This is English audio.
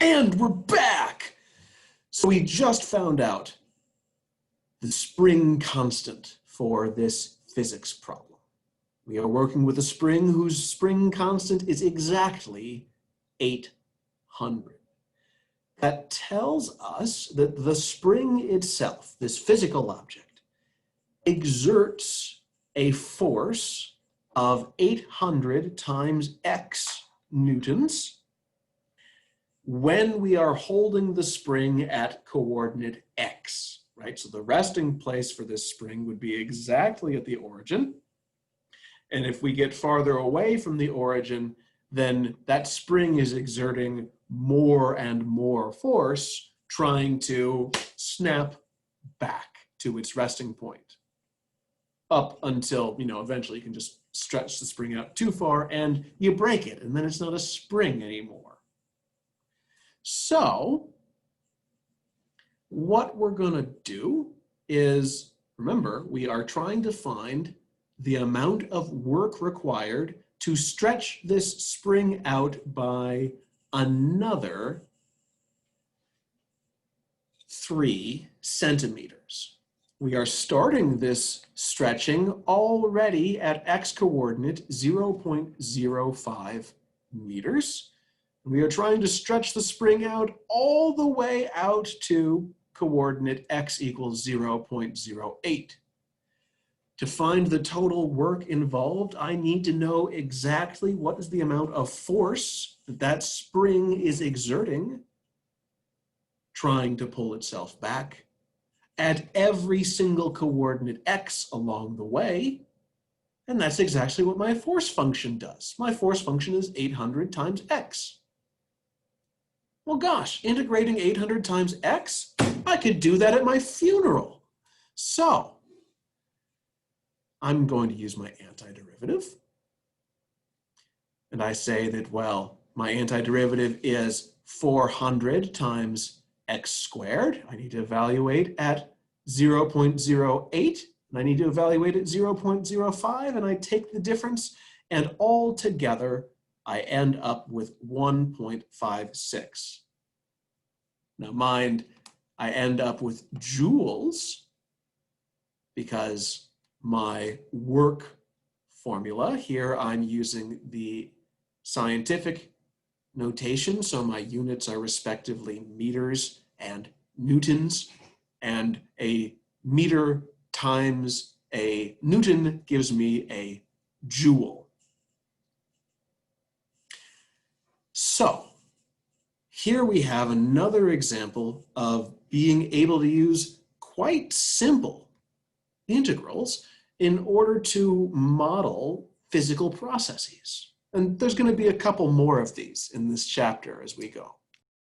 And we're back! So we just found out the spring constant for this physics problem. We are working with a spring whose spring constant is exactly 800. That tells us that the spring itself, this physical object, exerts a force of 800 times x newtons when we are holding the spring at coordinate x, right? So the resting place for this spring would be exactly at the origin. And if we get farther away from the origin, then that spring is exerting more and more force, trying to snap back to its resting point, up until, eventually you can just stretch the spring out too far and you break it, and then it's not a spring anymore. So what we're going to do is, remember, we are trying to find the amount of work required to stretch this spring out by another 3 centimeters. We are starting this stretching already at x coordinate 0.05 meters. We are trying to stretch the spring out all the way out to coordinate x equals 0.08. To find the total work involved, I need to know exactly what is the amount of force that that spring is exerting, trying to pull itself back, at every single coordinate x along the way. And that's exactly what my force function does. My force function is 800 times x. Well, gosh, integrating 800 times x, I could do that at my funeral. So I'm going to use my antiderivative. And I say that, well, my antiderivative is 400 times x squared. I need to evaluate at 0.08, and I need to evaluate at 0.05, and I take the difference, and all together, I end up with 1.56. Now mind, I end up with joules because my work formula, here I'm using the scientific notation, so my units are respectively meters and newtons, and a meter times a newton gives me a joule. So here we have another example of being able to use quite simple integrals in order to model physical processes. And there's going to be a couple more of these in this chapter as we go.